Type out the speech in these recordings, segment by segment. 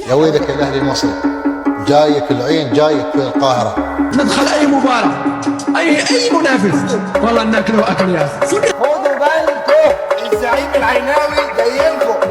يا ويلك يا الاهلي المصري، جايك العين، جايك في القاهره. ندخل اي مباراه اي منافس والله ناكله اكل ياسر. خدوا بالكم، الزعيم العيناوي جايلكم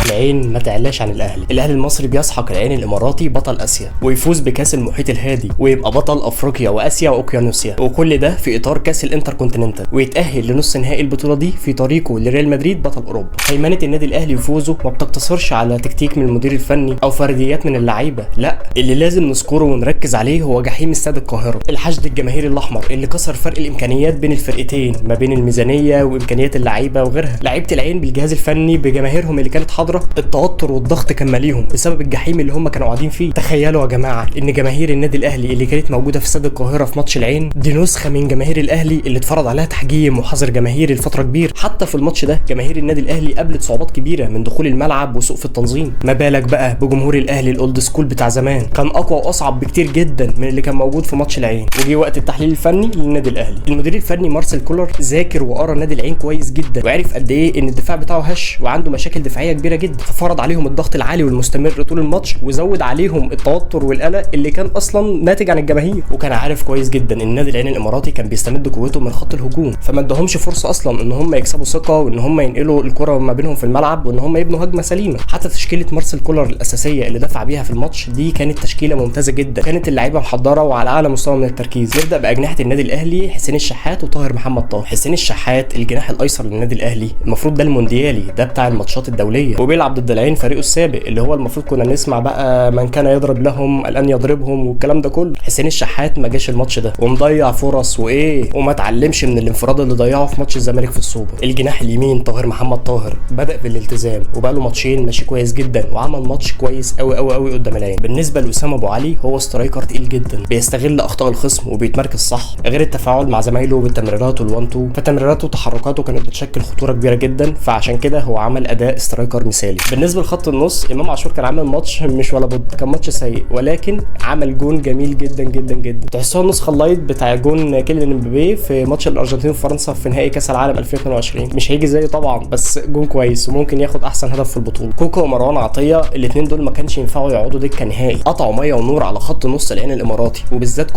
العين ما تعلاش عن الاهلي المصري بيسحق العين الاماراتي بطل اسيا ويفوز بكاس المحيط الهادي ويبقى بطل افريقيا واسيا واوقيانوسيا، وكل ده في اطار كاس الانتركونتيننتال، ويتاهل لنص نهائي البطوله دي في طريقه لريال مدريد بطل اوروبا. هيمنه النادي الاهلي وفوزه ما بتقتصرش على تكتيك من المدير الفني او فرديات من اللعيبه، لا، اللي لازم نذكره ونركز عليه هو جحيم استاد القاهره، الحشد الجماهيري الاحمر اللي كسر فرق الامكانيات بين الفرقتين ما بين الميزانيه وامكانيات اللعيبه وغيرها. لعيبه العين بالجهاز الفني بجماهيرهم اللي كانت حاضره، التوتر والضغط كان ماليهم بسبب الجحيم اللي هم كانوا قاعدين فيه. تخيلوا يا جماعه ان جماهير النادي الاهلي اللي كانت موجوده في استاد القاهره في ماتش العين دي نسخه من جماهير الاهلي اللي اتفرض عليها تحجيم وحظر جماهيري لفتره كبيره. حتى في الماتش ده جماهير النادي الاهلي قابلت صعوبات كبيره من دخول الملعب وسوء في التنظيم، ما بالك بقى بجمهور الاهلي الاولد سكول بتاع زمان، كان اقوى واصعب بكتير جدا من اللي كان موجود في ماتش العين. وجي وقت التحليل الفني للنادي الاهلي، المدير الفني مارسيل كولر ذاكر وقرا نادي العين كويس جدا وعرف قد ايه ان الدفاع بتاعه هش وعنده مشاكل دفاعيه كبيره جدا، ففرض عليهم الضغط العالي والمستمر طول الماتش وزود عليهم التوتر والقلق اللي كان اصلا ناتج عن الجماهير. وكان عارف كويس جدا ان النادي العين الاماراتي كان بيستمد قوته من خط الهجوم، فما ادهمش فرصه اصلا ان هم يكسبوا ثقه وان هم ينقلوا الكره ما بينهم في الملعب وان هم يبنوا هجمه سليمه. حتى تشكيله مارسيل كولر الاساسيه اللي دفع بيها في الماتش دي كانت تشكيله ممتازه جدا، كانت اللعيبه محضره وعلى اعلى مستوى من التركيز. نبدا باجنحه النادي الاهلي، حسين الشحات وطاهر محمد طاهر. حسين الشحات الجناح الايسر للنادي الاهلي، المفروض ده المونديالي، ده بتاع الماتشات الدوليه، وبيلعب ضد العين فريقه السابق اللي هو المفروض كنا نسمع بقى من كان يضرب لهم الان يضربهم والكلام ده كله. حسين الشحات ما جاش الماتش ده ومضيع فرص وما اتعلمش من الانفراد اللي ضيعه في ماتش الزمالك في السوبر. الجناح اليمين طاهر محمد طاهر بدا بالالتزام وبقى له ماتشين ماشي كويس جدا وعمل ماتش كويس قوي قوي قوي قدام العين. بالنسبه لاسامه ابو علي، هو سترايكر تقيل جدا بيستغل اخطاء الخصم وبيتمركز صح، غير التفاعل مع زمايله بالتمريرات والوان تو، فتمريراته وتحركاته كانت بتشكل خطوره كبيره جدا، فعشان كده هو عمل اداء سترايكر مثالي. بالنسبه لخط النص، امام عاشور كان عامل ماتش مش ولا بد، كان ماتش سيء، ولكن عمل جون جميل جدا جدا جدا، تحسوها النسخه اللايت بتاع جون كيليان امبابي في ماتش الارجنتين وفرنسا في نهائي كاس العالم 2022. مش هيجي زيه طبعا بس جون كويس وممكن ياخد احسن هدف في البطوله. كوكا ومروان عطيه الاثنين دول ما كانش ينفعوا يقعدوا دكه نهائي، قطعوا ميه ونور على خط نص العين الاماراتي، وبالذات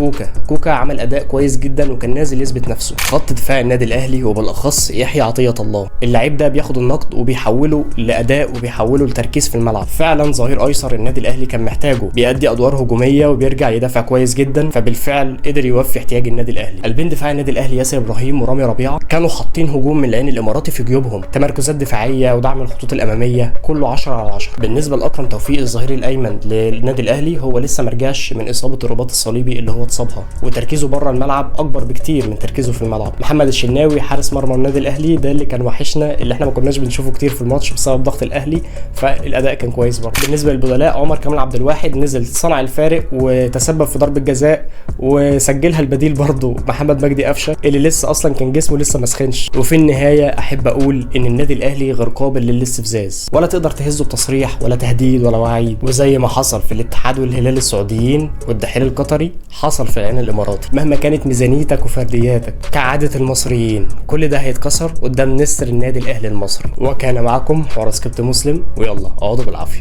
كوكا عمل اداء كويس جدا وكان نازل يثبت نفسه. خط دفاع النادي الاهلي وبالاخص يحيى عطيه الله، اللعيب ده بياخد النقد وبيحوله لاداء وبيحوله لتركيز في الملعب، فعلا ظهير ايسر النادي الاهلي كان محتاجه، بيأدي ادوار هجوميه وبيرجع يدافع كويس جدا، فبالفعل قدر يوفي احتياج النادي الاهلي. قلبين دفاع النادي الاهلي ياسر ابراهيم ورامي ربيعه كانوا حاطين هجوم من العين الاماراتي في جيوبهم، تمركزات دفاعيه ودعم الخطوط الاماميه، كله 10 على 10. بالنسبه لاكرم توفيق الظهير الايمن للنادي الاهلي، هو لسه مرجعش من اصابه الرباط الصليبي اللي هو اتصابها، وتركيزه بره الملعب اكبر بكتير من تركيزه في الملعب. محمد الشناوي حارس مرمى النادي الاهلي ده اللي كان وحشنا، اللي احنا ما كناش بنشوفه كتير في الماتش بسبب ضغط الاهلي، فالاداء كان كويس برضه. بالنسبه للبدلاء، عمر كمال عبد الواحد نزل صنع الفارق وتسبب في ضربه جزاء وسجلها البديل برضه محمد مجدي قفشه اللي لسه اصلا كان جسمه لسه ما سخنش. وفي النهايه احب اقول ان النادي الاهلي غير قابل للاستفزاز، ولا تقدر تهزه بتصريح ولا تهديد ولا وعيد، وزي ما حصل في الاتحاد والهلال السعوديين والدحيل القطري حصل في العين الاماراتي. مهما كانت ميزانيتك وفردياتك كعاده المصريين، كل ده هيتكسر قدام نسر النادي الاهلي المصري. وكان معكم حراس كابتن مسلم، ويلا اقعدوا بالعافيه.